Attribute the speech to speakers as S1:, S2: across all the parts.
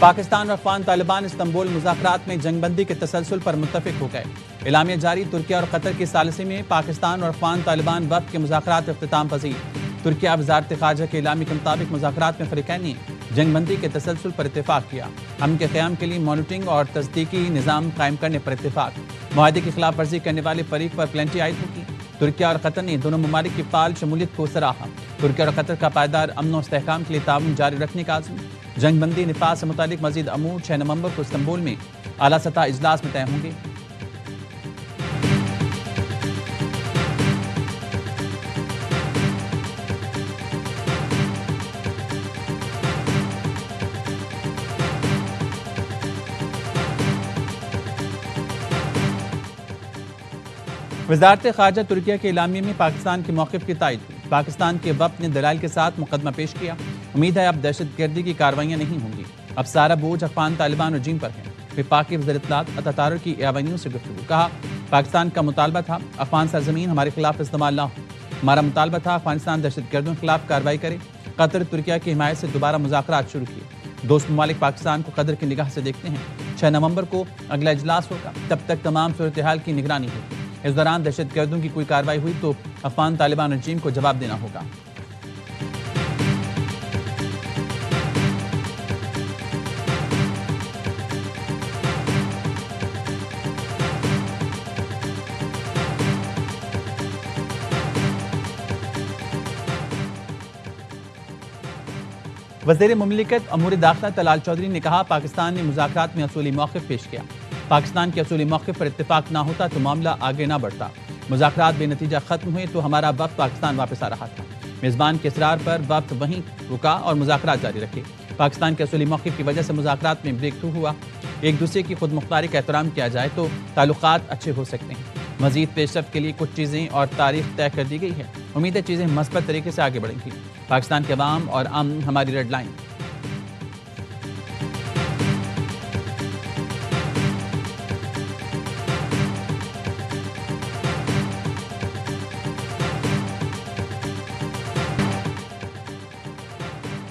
S1: پاکستان اور افغان طالبان استنبول مذاکرات میں جنگ بندی کے تسلسل پر متفق ہو گئے۔ اعلامیہ جاری۔ ترکیہ اور قطر کی ثالثی میں پاکستان اور افغان طالبان وفد کے مذاکرات اختتام پذیر۔ ترکیہ وزارت خارجہ کے اعلامیہ کے مطابق مذاکرات میں فریقین نے جنگ بندی کے تسلسل پر اتفاق کیا۔ امن کے قیام کے لیے مانیٹرنگ اور تصدیقی نظام قائم کرنے پر اتفاق۔ معاہدے کی خلاف ورزی کرنے والے فریق پر پینلٹی عائد ہوگی۔ ترکیہ اور قطر نے دونوں ممالک کی فعال شمولیت کو سراہا۔ ترکیہ اور قطر کا پائیدار امن و استحکام کے لیے تعاون جاری رکھنے کا عزم۔ جنگ بندی نفاذ سے متعلق مزید امور 6 نومبر کو استنبول میں اعلیٰ سطح اجلاس میں طے ہوں گے۔ وزارت خارجہ ترکیہ کے اعلامیے میں پاکستان کے موقف کی تائید ہوئی۔ پاکستان کے وفد نے دلائل کے ساتھ مقدمہ پیش کیا۔ امید ہے اب دہشت گردی کی کارروائیاں نہیں ہوں گی، اب سارا بوجھ افغان طالبان رجیم پر ہے۔ وفاقی وزیر اطلاعات عطا طاہر کی ایوانیوں سے گفتگو۔ کہا پاکستان کا مطالبہ تھا افغان سرزمین ہمارے خلاف استعمال نہ ہو۔ ہمارا مطالبہ تھا افغانستان دہشت گردوں کے خلاف کارروائی کرے۔ قطر ترکیہ کی حمایت سے دوبارہ مذاکرات شروع کیے۔ دوست ممالک پاکستان کو قدر کی نگاہ سے دیکھتے ہیں۔ 6 نومبر کو اگلا اجلاس ہوگا، تب تک تمام صورتحال کی نگرانی ہوگی۔ اس دوران دہشت گردوں کی کوئی کارروائی ہوئی تو افغان طالبان رجیم کو جواب دینا ہوگا۔ وزیر مملکت امور داخلہ طلال چودھری نے کہا پاکستان نے مذاکرات میں اصولی موقف پیش کیا۔ پاکستان کے اصولی موقف پر اتفاق نہ ہوتا تو معاملہ آگے نہ بڑھتا۔ مذاکرات بے نتیجہ ختم ہوئے تو ہمارا وفد پاکستان واپس آ رہا تھا۔ میزبان کے اصرار پر وفد وہیں رکا اور مذاکرات جاری رکھے۔ پاکستان کے اصولی موقف کی وجہ سے مذاکرات میں بریک تھرو ہوا۔ ایک دوسرے کی خود مختاری کا احترام کیا جائے تو تعلقات اچھے ہو سکتے ہیں۔ مزید پیش رفت کے لیے کچھ چیزیں اور تاریخ طے کر دی گئی ہے۔ امید ہے چیزیں مثبت طریقے سے آگے بڑھیں گی۔ پاکستان کے عوام اور امن ہماری ریڈ لائن۔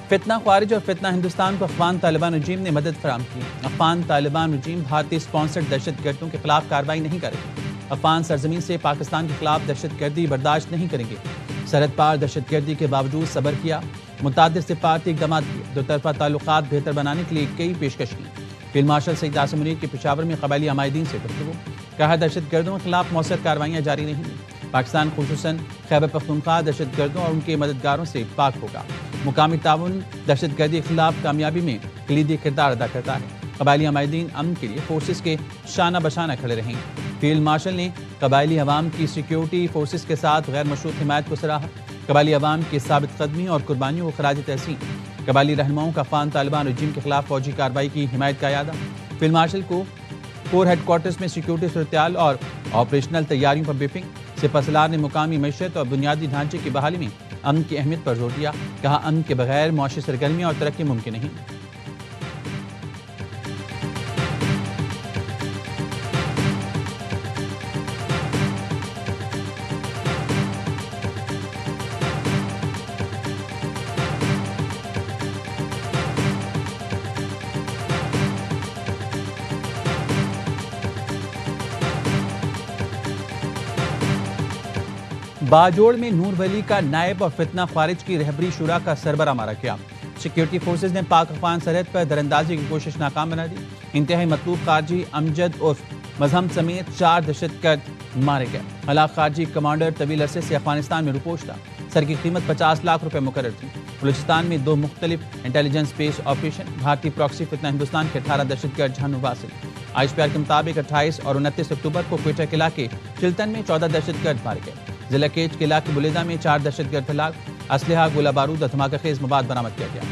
S1: فتنہ خارج اور فتنہ ہندوستان کو افغان طالبان رجیم نے مدد فراہم کی۔ افغان طالبان رجیم بھارتی سپانسرڈ دہشت گردوں کے خلاف کارروائی نہیں کرے گی۔ افغان سرزمین سے پاکستان کے خلاف دہشت گردی برداشت نہیں کریں گے۔ سرحد پار دہشت گردی کے باوجود صبر کیا، متعدد سفارتی اقدامات کیے، دو طرفہ تعلقات بہتر بنانے کے لیے کئی پیشکش کی۔ فیلڈ مارشل سعید عاصم منیر کے پشاور میں قبائلی عمائدین سے گفتگو۔ کہا دہشت گردوں کے خلاف مؤثر کارروائیاں جاری نہیں ہیں۔ پاکستان خصوصاً خیبر پختونخوا دہشت گردوں اور ان کے مددگاروں سے پاک ہوگا۔ مقامی تعاون دہشت گردی کے خلاف کامیابی میں کلیدی کردار ادا کرتا ہے۔ قبائلی عمائدین امن کے لیے فورسز کے شانہ بشانہ کھڑے رہیں۔ فیلڈ مارشل نے قبائلی عوام کی سیکیورٹی فورسز کے ساتھ غیر مشروط حمایت کو سراہا۔ قبائلی عوام کی ثابت قدمی اور قربانیوں کو خراج تحسین۔ قبائلی رہنماؤں کا افغان طالبان رجیم کے خلاف فوجی کارروائی کی حمایت کا اعادہ۔ فیلڈ مارشل کو کور ہیڈ کوارٹرز میں سیکیورٹی صورتحال اور آپریشنل تیاریوں پر بریفنگ۔ سپہ سالار نے مقامی معیشت اور بنیادی ڈھانچے کی بحالی میں امن کی اہمیت پر زور دیا۔ کہا امن کے بغیر معاشی سرگرمیاں اور ترقی ممکن نہیں۔ باجوڑ میں نور ولی کا نائب اور فتنہ خارج کی رہبری شورا کا سربراہ مارا گیا۔ سیکیورٹی فورسز نے پاک افغان سرحد پر دراندازی کی کوشش ناکام بنا دی۔ انتہائی مطلوب خارجی امجد عرف مذہم سمیت 4 دہشت گرد مارے گئے۔ ہلاک خارجی کمانڈر طویل عرصے سے افغانستان میں روپوش تھا۔ سر کی قیمت 50 لاکھ روپے مقرر تھی۔ بلوچستان میں 2 مختلف انٹیلیجنس بیس آپریشن۔ بھارتی پراکسی فتنہ ہندوستان کے 18 دہشت گرد جہنم واصل۔ ISPR کے مطابق 28 اور 29 اکتوبر کو کوئٹہ کے علاقے چلتن میں 14 دہشت گرد مارے گئے۔ ضلع کیچ کے علاقے بلیدہ میں 4 دہشت گرد ہلاک۔ اسلحہ، گولہ بارود اور دھماکہ خیز مواد برآمد کیا گیا۔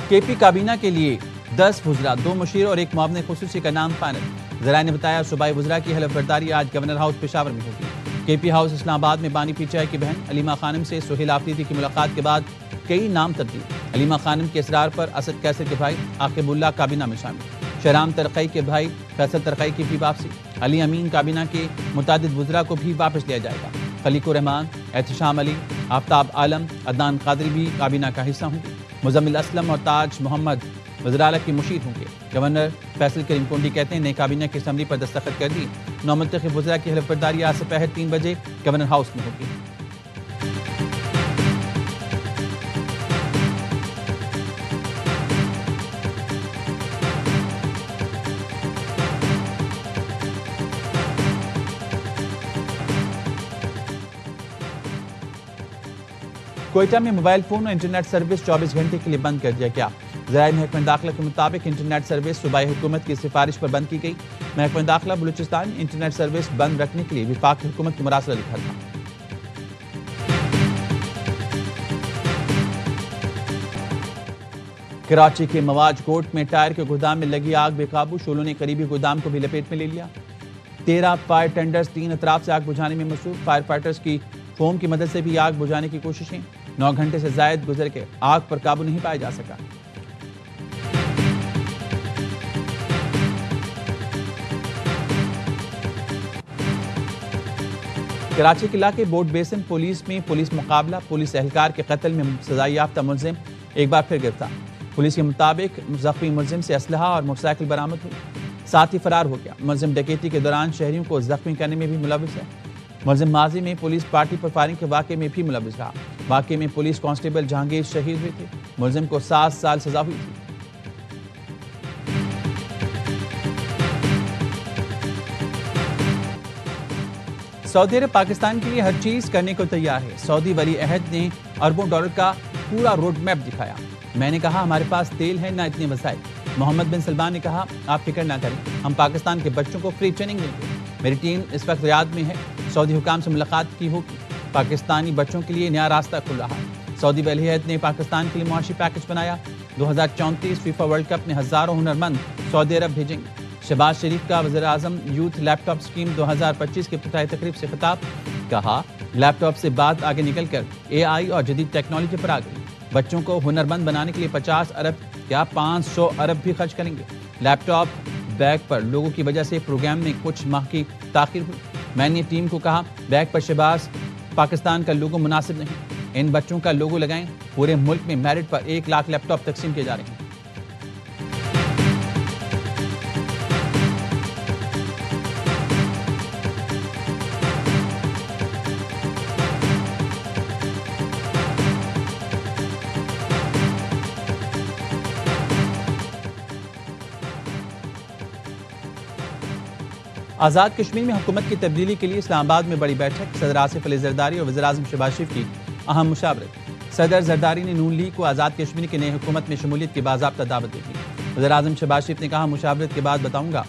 S1: KP کابینہ کے لیے 10 وزراء، 2 مشیر اور 1 معاون خصوصی کا نام فائنل۔ ذرائع نے بتایا صوبائی وزراء کی حلف برداری آج گورنر ہاؤس پشاور میں ہوگی۔ کے پی ہاؤس اسلام آباد میں بانی پی چائے کی بہن علیمہ خانم سے سہیل آفریدی کی ملاقات کے بعد کئی نام تبدیل، علیمہ خانم کے اصرار پر اسد کیسر کے بھائی عاقب اللہ کابینہ میں شامل، شہرام ترقی کے بھائی فیصل ترقی کی بھی واپسی، علی امین کابینہ کے متعدد وزراء کو بھی واپس لیا جائے گا، خلیق الرحمان، احتشام علی، آفتاب عالم، عدنان قادری بھی کابینہ کا حصہ ہوں گے، مزمل اسلم اور تاج محمد وزراء کی مشیر ہوں گے۔ گورنر فیصل کریم کنڈی کہتے ہیں نئے کابینہ کی اسمبلی پر دستخط کر دی، نومنتخب وزراء کی حلف برداری آج سے پہر 3 بجے گورنر ہاؤس میں ہوگی۔ کوئٹہ میں موبائل فون اور انٹرنیٹ سروس 24 گھنٹے کے لیے بند کر دیا گیا۔ ذرائع محکمہ داخلہ کے مطابق انٹرنیٹ سروس صوبائی حکومت کی سفارش پر بند کی گئی۔ محکمہ داخلہ بلوچستان نے انٹرنیٹ سروس بند رکھنے کے لیے وفاقی حکومت کو مراسلہ لکھا تھا۔ کراچی کے مواج کوٹ میں ٹائر کے گودام میں لگی آگ بے قابو، شعلوں نے قریبی گودام کو بھی لپیٹ میں لے لیا۔ 13 فائر ٹینڈرز 3 اطراف سے آگ بجھانے میں مصروف، فائر فائٹرز کی فوم کی مدد سے بھی آگ بجھانے کی کوششیں، 9 گھنٹے سے زائد گزر کے آگ پر قابو نہیں پایا جا سکا۔ کراچی کے علاقے بورڈ بیسن پولیس میں پولیس مقابلہ، پولیس اہلکار کے قتل میں سزا یافتہ ملزم ایک بار پھر گرفتار۔ پولیس کے مطابق زخمی ملزم سے اسلحہ اور موٹر سائیکل برآمد ہوئی، ساتھ ہی فرار ہو گیا۔ ملزم ڈکیتی کے دوران شہریوں کو زخمی کرنے میں بھی ملوث ہے۔ ملزم ماضی میں پولیس پارٹی پر فائرنگ کے واقعے میں بھی ملوث رہا۔ واقعے میں پولیس کانسٹیبل جہانگیر شہید ہوئے تھے، ملزم کو 7 سال سزا ہوئی تھی۔ سعودی عرب پاکستان کے لیے ہر چیز کرنے کو تیار ہے۔ سعودی ولی عہد نے اربوں ڈالر کا پورا روڈ میپ دکھایا۔ میں نے کہا ہمارے پاس تیل ہے نہ اتنے وسائل۔ محمد بن سلمان نے کہا آپ فکر نہ کریں، ہم پاکستان کے بچوں کو فری ٹریننگ دیں گے۔ میری ٹیم اس وقت ریاض میں ہے، سعودی حکام سے ملاقات کی ہوگی۔ پاکستانی بچوں کے لیے نیا راستہ کھل رہا ہے۔ سعودی ولی عہد نے پاکستان کے لیے معاشی پیکج بنایا۔ 2034 فیفا ورلڈ کپ میں ہزاروں ہنرمند سعودی عرب بھیجیں گے۔ شہباز شریف کا وزیر اعظم یوتھ لیپ ٹاپ اسکیم 2025 کی افتتاحی تقریب سے خطاب، کہا لیپ ٹاپ سے بات آگے نکل کر AI اور جدید ٹیکنالوجی پر آ گئی۔ بچوں کو ہنرمند بنانے کے لیے 50 ارب یا 500 ارب بھی خرچ کریں گے۔ لیپ ٹاپ بیگ پر لوگوں کی وجہ سے پروگرام میں کچھ ماہ کی تاخیر ہوئی۔ میں نے ٹیم کو کہا بیگ پر شہباز پاکستان کا لوگو مناسب نہیں، ان بچوں کا لوگو لگائیں۔ پورے ملک میں میرٹ پر 1 لاکھ لیپ ٹاپ تقسیم کیے جا رہے ہیں۔ آزاد کشمیر میں حکومت کی تبدیلی کے لیے اسلام آباد میں بڑی بیٹھک، صدر آصف علی زرداری اور وزیر اعظم شہباز شریف کی اہم مشاورت۔ صدر زرداری نے نون لیگ کو آزاد کشمیر کی نئی حکومت میں شمولیت کی باضابطہ دعوت دی تھی۔ وزیر اعظم شہباز شریف نے کہا مشاورت کے بعد بتاؤں گا۔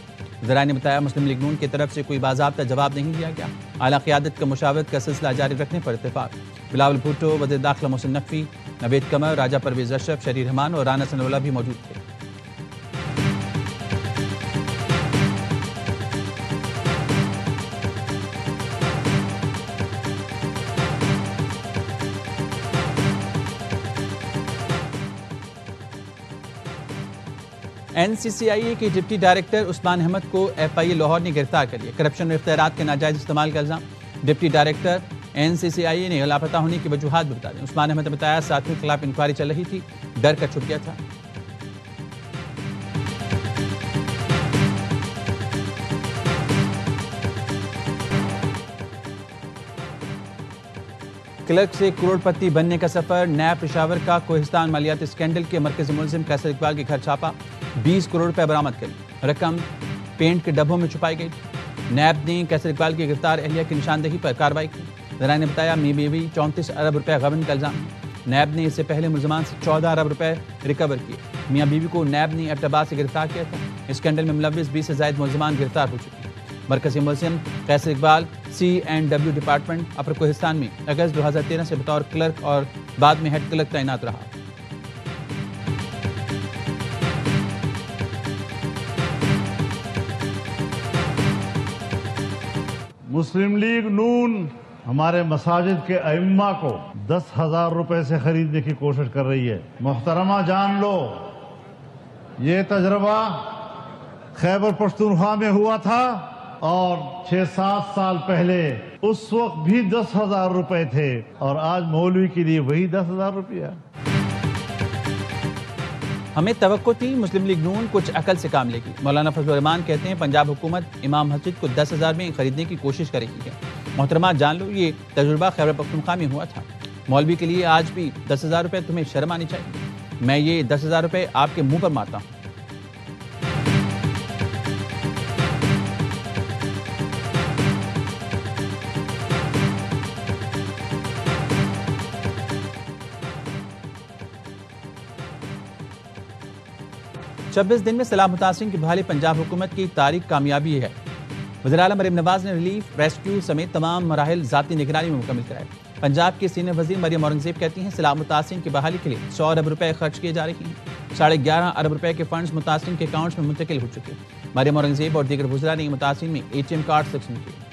S1: ذرائع نے بتایا مسلم لیگ نون کی طرف سے کوئی باضابطہ جواب نہیں دیا گیا۔ اعلیٰ قیادت کا مشاورت کا سلسلہ جاری رکھنے پر اتفاق۔ بلاول بھٹو، وزیر داخلہ محسن نقوی، نوید قمر، راجہ پرویز اشرف، شریر رحمان اور رانا ثناء اللہ بھی موجود تھے۔ NCCIA کے ڈپٹی ڈائریکٹر عثمان احمد کو FIA لاہور نے گرفتار کر لیا۔ کرپشن اور اختیارات کے ناجائز استعمال کا الزام، ڈپٹی ڈائریکٹر NCCIA نے لاپتہ ہونے کی وجوہات بھی بتا دیں۔ عثمان احمد نے بتایا ساتھیوں کے خلاف انکوائری چل رہی تھی، ڈر کر چھپ گیا تھا۔ کلرک سے کروڑ پتی بننے کا سفر، نیب پشاور کا کوہستان مالیاتی اسکینڈل کے مرکزی ملزم قیصر اقبال کے گھر چھاپا، 20 کروڑ روپے برآمد کری، رقم پینٹ کے ڈبوں میں چھپائی گئی تھی۔ نیب نے قیصر اقبال کی گرفتار اہلیہ کی نشاندہی پر کارروائی کی۔ ذرائع نے بتایا می بیوی 34 ارب روپے غبن کا الزام ہے۔ نیب نے اس سے پہلے ملزمان سے 14 ارب روپے ریکور کیے۔ میاں بیوی کو نیب نے ایبٹ آباد سے گرفتار کیا تھا۔ اسکینڈل میں ملوث 20 سے زائد ملزمان گرفتار ہو چکے ہیں۔ مرکزی ملزم قیصر اقبال C&W ڈپارٹمنٹ اپر کوہستان میں اگست 2013 سے بطور کلرک اور بعد میں ہیڈ کلرک تعینات رہا۔
S2: مسلم لیگ نون ہمارے مساجد کے ائمہ کو 10,000 روپے سے خریدنے کی کوشش کر رہی ہے۔ محترمہ جان لو، یہ تجربہ خیبر پختونخوا میں ہوا تھا اور 6-7 سال پہلے اس وقت بھی 10,000 روپے تھے اور آج مولوی کے لیے وہی 10,000 روپیہ۔
S1: ہمیں توقع تھی مسلم لیگ نون کچھ عقل سے کام لے گی۔ مولانا فضل الرحمان کہتے ہیں پنجاب حکومت امام مسجد کو 10,000 میں خریدنے کی کوشش کر رہی ہے۔ محترمہ جان لو، یہ تجربہ خیبر پختونخوا میں ہوا تھا۔ مولوی کے لیے آج بھی 10,000 روپے تمہیں شرم آنی چاہیے۔ میں یہ 10,000 روپے آپ کے منہ پر مارتا ہوں۔ چوبیس دن میں سیلاب متاثرین کی بحالی پنجاب حکومت کی تاریخ کامیابی ہے۔ وزیر اعلیٰ مریم نواز نے ریلیف، ریسکیو سمیت تمام مراحل ذاتی نگرانی میں مکمل کرائے۔ پنجاب کی سینئر وزیر مریم اورنگزیب کہتی ہیں سیلاب متاثرین کی بحالی کے لیے 100 ارب روپے خرچ کیے جا رہے ہیں۔ 11.5 ارب روپے کے فنڈز متاثرین کے اکاؤنٹس میں منتقل ہو چکے۔ مریم اورنگزیب اور دیگر وزراء نے متاثرین میں ATM کارڈ تقسیم کیے۔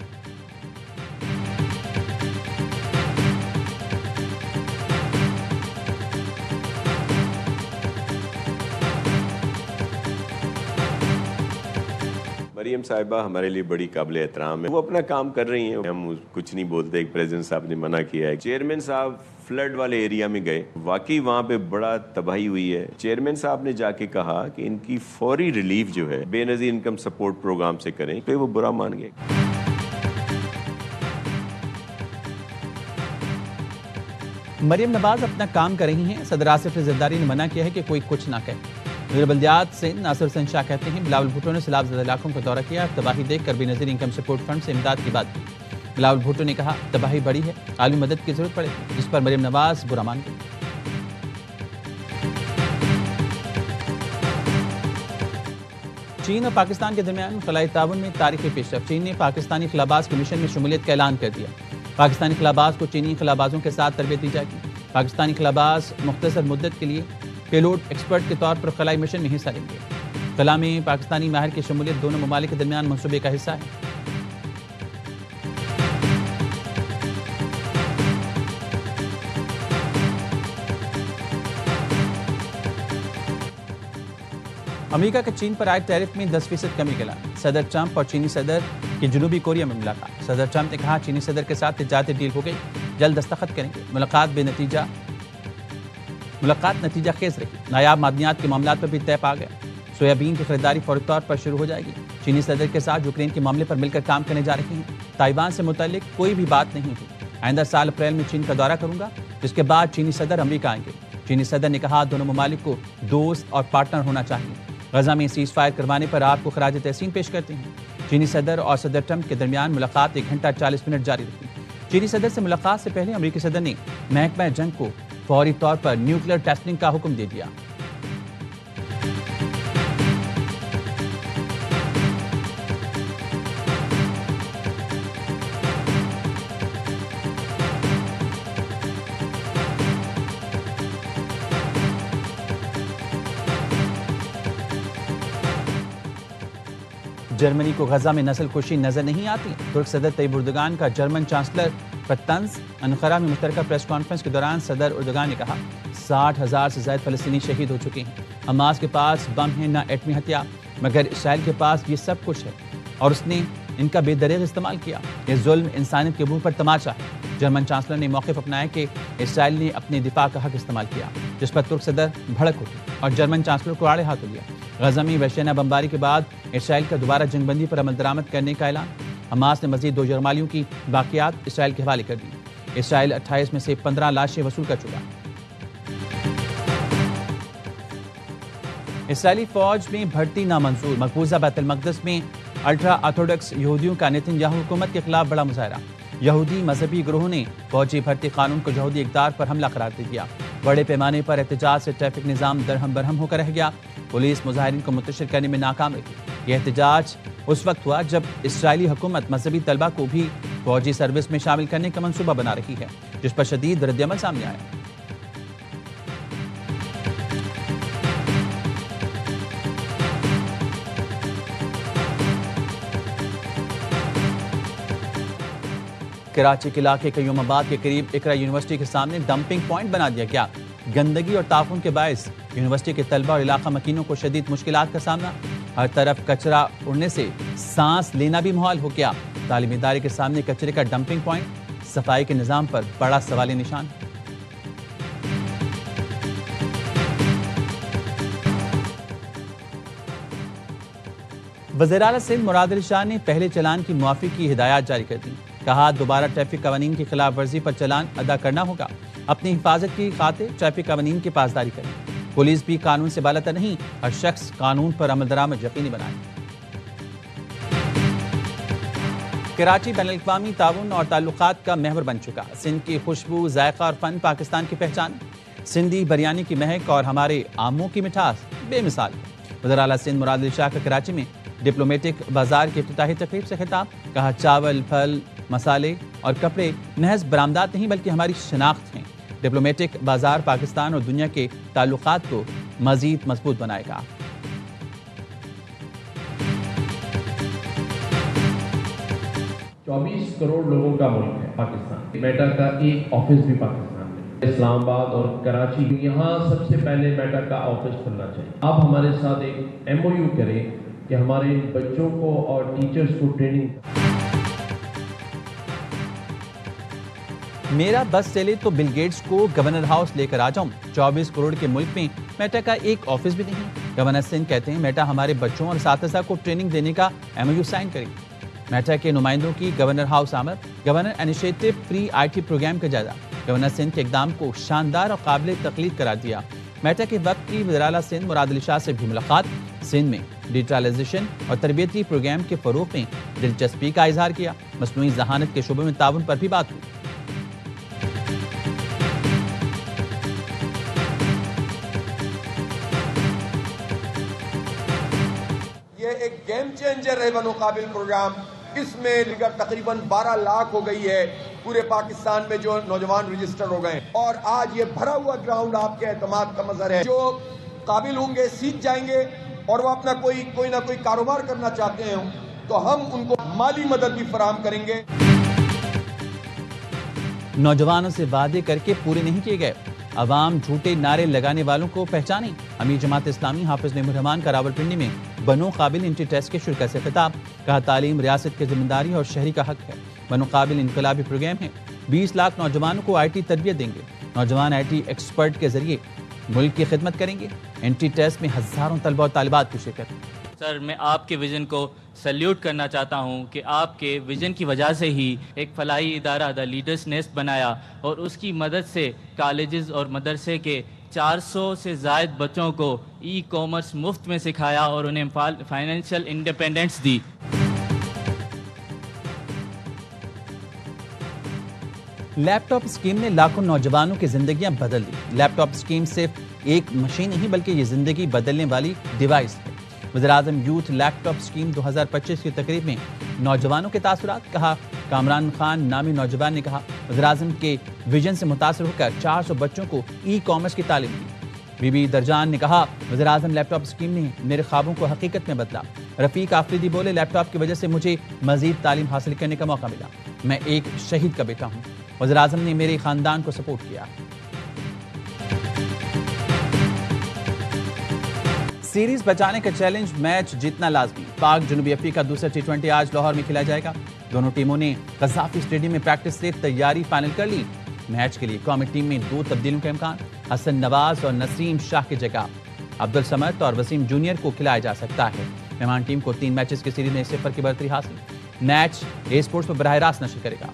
S3: مریم صاحبہ ہمارے لیے بڑی قابل احترام ہے، وہ اپنا کام کر رہی ہیں، ہم کچھ نہیں بولتے۔ ایک پریزیڈنٹ صاحب نے منع کیا ہے۔ چیئرمین صاحب فلڈ والے ایریا میں گئے، واقعی وہاں پہ بڑا تباہی ہوئی ہے۔ چیئرمین صاحب نے جا کے کہا کہ ان کی فوری ریلیف جو ہے بے نظیر انکم سپورٹ پروگرام سے کریں، تو وہ برا مان گئے۔
S1: مریم نواز اپنا کام کر رہی ہیں۔ صدر آصف زرداری نے منع کیا ہے کہ کوئی کچھ نہ کہے۔ وزیر بلدیات سندھ ناصر حسین شاہ کہتے ہیں بلاول بھٹو نے سیلاب زدہ علاقوں کا دورہ کیا، تباہی دیکھ کر بے نظیر انکم سپورٹ فنڈ سے امداد کی بات کی۔ بلاول بھٹو نے کہا تباہی بڑی ہے، عالمی مدد کی ضرورت پڑے گی، جس پر مریم نواز برا مان گئی۔ چین اور پاکستان کے درمیان خلائی تعاون میں تاریخی پیش رفت۔ چین نے پاکستانی خلاباز کے مشن میں شمولیت کا اعلان کر دیا۔ پاکستانی خلاباز کو چینی خلابازوں کے ساتھ تربیت دی جائے گی۔ پاکستانی خلاباز مختصر مدت کے لیے پیلوٹ ایکسپرٹ کے طور پر خلائی مشن میں حصہ لیں گے۔ خلا میں پاکستانی ماہر کی شمولیت دونوں ممالک کے درمیان منصوبے کا حصہ ہے۔ امریکہ کے چین پر عائد ٹیرف میں 10% کمی کا اعلان۔ صدر ٹرمپ اور چینی صدر کی جنوبی کوریا میں ملاقات۔ صدر ٹرمپ نے کہا چینی صدر کے ساتھ تجارتی ڈیل ہو گئی، جلد دستخط کریں گے۔ ملاقات نتیجہ خیز رہی۔ نایاب معدنیات کے معاملات پر بھی طے پا گیا۔ سویابین کی خریداری فوری طور پر شروع ہو جائے گی۔ چینی صدر کے ساتھ یوکرین کے معاملے پر مل کر کام کرنے جا رہے ہیں۔ تائیوان سے متعلق کوئی بھی بات نہیں ہوئی۔ آئندہ سال اپریل میں چین کا دورہ کروں گا، جس کے بعد چینی صدر امریکہ آئیں گے۔ چینی صدر نے کہا دونوں ممالک کو دوست اور پارٹنر ہونا چاہیے۔ غزہ میں سیز فائر کروانے پر آپ کو خراج تحسین پیش کرتے ہیں۔ چینی صدر اور صدر ٹرمپ کے درمیان ملاقات 1 گھنٹہ 40 منٹ جاری رہی۔ چینی صدر سے ملاقات سے پہلے امریکی صدر نے محکمہ جنگ کو فوری طور پر نیوکلیئر ٹیسٹنگ کا حکم دے دیا۔ جرمنی کو غزہ میں نسل کشی نظر نہیں آتی۔ ترک صدر طیب اردگان کا جرمن چانسلر پر طنز۔ انقرہ میں مشترکہ پریس کانفرنس کے دوران صدر اردگان نے کہا 60,000 سے زائد فلسطینی شہید ہو چکے ہیں۔ حماس کے پاس بم ہے نہ ایٹمی ہتھیار، مگر اسرائیل کے پاس یہ سب کچھ ہے اور اس نے ان کا بے دریغ استعمال کیا۔ یہ ظلم انسانیت کے منہ پر تماچا ہے۔ جرمن چانسلر نے موقف اپنایا کہ اسرائیل نے اپنے دفاع کا حق استعمال کیا، جس پر ترک صدر بھڑک اٹھے اور جرمن چانسلر کو آڑے ہاتھوں لیا۔ غزہ میں وحشیانہ بمباری کے بعد اسرائیل کا دوبارہ جنگ بندی پر عمل درآمد کرنے کا اعلان۔ حماس نے مزید 2 یرغمالیوں کی باقیات اسرائیل کے حوالے کر دی۔ اسرائیل 28 میں سے 15 لاشیں وصول کر چکا۔ اسرائیلی فوج میں بھرتی نامنظور۔ مقبوضہ بیت المقدس میں الٹرا آرتھوڈکس یہودیوں کا نتن یاہو حکومت کے خلاف بڑا مظاہرہ۔ یہودی مذہبی گروہوں نے فوجی بھرتی قانون کو یہودی اقدار پر حملہ قرار دے دیا۔ بڑے پیمانے پر احتجاج سے ٹریفک نظام درہم برہم ہو کر رہ گیا۔ پولیس مظاہرین کو منتشر کرنے میں ناکام رہی۔ یہ احتجاج اس وقت ہوا جب اسرائیلی حکومت مذہبی طلبہ کو بھی فوجی سروس میں شامل کرنے کا منصوبہ بنا رہی ہے، جس پر شدید رد عمل سامنے آیا۔ کراچی کے علاقے قیوم آباد کے قریب اقرا یونیورسٹی کے سامنے ڈمپنگ پوائنٹ بنا دیا گیا. گندگی اور تعفن کے باعث یونیورسٹی کے طلبہ اور علاقہ مکینوں کو شدید مشکلات کا سامنا. ہر طرف کچرا اڑنے سے سانس لینا بھی محال ہو گیا. تعلیمی ادارے کے سامنے کچرے کا ڈمپنگ پوائنٹ صفائی کے نظام پر بڑا سوالی نشان. وزیر اعلیٰ سندھ مراد علی شاہ نے پہلے چلان کی معافی کی ہدایات جاری کر دی. کہا دوبارہ ٹریفک قوانین کی خلاف ورزی پر چلان ادا کرنا ہوگا. اپنی حفاظت کی خاطر ٹریفک قوانین کی پاسداری کریں. پولیس بھی قانون سے بالاتر نہیں، ہر شخص قانون پر عمل درآمد یقینی بنائے. کراچی بین الاقوامی تعاون اور تعلقات کا محور بن چکا. سندھ کی خوشبو، ذائقہ اور فن پاکستان کی پہچان. سندھی بریانی کی مہک اور ہمارے آموں کی مٹھاس بے مثال. وزیر اعلیٰ سندھ مراد علی شاہ کا کراچی میں ڈپلومیٹک بازار کی افتتاحی تقریب سے خطاب. کہا چاول، پھل، مسالے اور کپڑے محض برآمدات نہیں بلکہ ہماری شناخت ہیں. ڈپلومیٹک بازار پاکستان اور دنیا کے تعلقات کو مزید مضبوط بنائے گا.
S4: چوبیس کروڑ لوگوں کا ملک ہے پاکستان. میٹا کا ایک آفس بھی پاکستان میں، اسلام آباد اور کراچی. یہاں سب سے پہلے میٹا کا آفس کھلنا چاہیے. آپ ہمارے ساتھ ایک MOU کریں کہ ہمارے بچوں کو اور ٹیچرز کو ٹریننگ.
S1: میرا بس چلے تو بل گیٹس کو گورنر ہاؤس لے کر آ جاؤں. 24 کروڑ کے ملک میں میٹا کا ایک آفس بھی نہیں. گورنر سندھ کہتے ہیں میٹا ہمارے بچوں اور اساتذہ کو ٹریننگ دینے کا MOU سائن کرے. میٹا کے نمائندوں کی گورنر ہاؤس آمد. Governor initiative free IT program کا جائزہ. گورنر سندھ کے اقدام کو شاندار اور قابل تقلید قرار دیا. میٹا کے وقت کی وزیر اعلیٰ سندھ مراد علی شاہ سے بھی ملاقات. سندھ میں ڈیجیٹلائزیشن اور تربیتی پروگرام کے فروغ میں دلچسپی کا اظہار کیا. مصنوعی ذہانت کے شعبے میں تعاون پر بھی بات ہوئی.
S5: یہ ایک گیم چینجر ہے بنو قابل پروگرام. اس میں تقریباً 12 لاکھ ہو گئی ہے پورے پاکستان میں جو نوجوان رجسٹر ہو گئے. اور آج یہ بھرا ہوا گراؤنڈ آپ کے اعتماد کا مظہر ہے. جو قابل ہوں گے سیکھ جائیں گے اور وہ اپنا کوئی نہ کوئی کاروبار کرنا چاہتے ہیں تو ہم ان کو مالی مدد بھی فراہم کریں گے.
S1: نوجوانوں سے وعدے کر کے پورے نہیں کیے گئے. عوام جھوٹے نعرے لگانے والوں کو پہچانیں. امیر جماعت اسلامی حافظ نعیم الرحمان کا راولپنڈی میں بنو قابل انٹری ٹیسٹ کے شرکت سے خطاب. کہا تعلیم ریاست کی ذمہ داری اور شہری کا حق ہے. بنو قابل انقلابی پروگرام ہے. 20 لاکھ نوجوانوں کو IT تربیت دیں گے. نوجوان IT ایکسپرٹ کے ذریعے ملک کی خدمت کریں گے. انٹری ٹیسٹ میں ہزاروں طلبہ اور طالبات کی شرکت.
S6: سر میں آپ کے ویژن کو سیلیوٹ کرنا چاہتا ہوں کہ آپ کے ویژن کی وجہ سے ہی ایک فلاحی ادارہ دا لیڈرز نیسٹ بنایا اور اس کی مدد سے کالجز اور مدرسے کے 400 سے زائد بچوں کو کامرس مفت میں سکھایا اور انہیں فائنینشیل انڈیپینڈنس دی.
S1: لیپ ٹاپ اسکیم نے لاکھوں نوجوانوں کی زندگیاں بدل دی. لیپ ٹاپ اسکیم صرف ایک مشین نہیں بلکہ یہ زندگی بدلنے والی ڈیوائس ہے. وزیر اعظم یوتھ لیپ ٹاپ اسکیم 2025 کی تقریب میں نوجوانوں کے تاثرات. کہا کامران خان نامی نوجوان نے کہا وزیر اعظم کے ویژن سے متاثر ہو کر 400 بچوں کو کامرس کی تعلیم دی. بی بی درجان نے کہا وزیر اعظم لیپ ٹاپ اسکیم نے میرے خوابوں کو حقیقت میں بدلا. رفیق آفریدی بولے لیپ ٹاپ کی وجہ سے مجھے مزید تعلیم حاصل کرنے کا موقع ملا. میں ایک شہید کا بیٹا ہوں. وزیر اعظم نے میرے خاندان کو سپورٹ کیا. سیریز بچانے کا چیلنج، میچ جیتنا لازمی. پاک جنوبی افریقہ دوسرا T20 آج لاہور میں کھیلا جائے گا. دونوں ٹیموں نے قذافی اسٹیڈیم میں پریکٹس سے تیاری فائنل کر لی. میچ کے لیے قومی ٹیم میں 2 تبدیلیوں کا امکان. حسن نواز اور نسیم شاہ کی جگہ عبدالصمد اور وسیم جونیئر کو کھلایا جا سکتا ہے. مہمان ٹیم کو 3 میچز کی سیریز میں 0 کی برتری حاصل. میچ اے اسپورٹس پر براہ راست نشر کرے گا.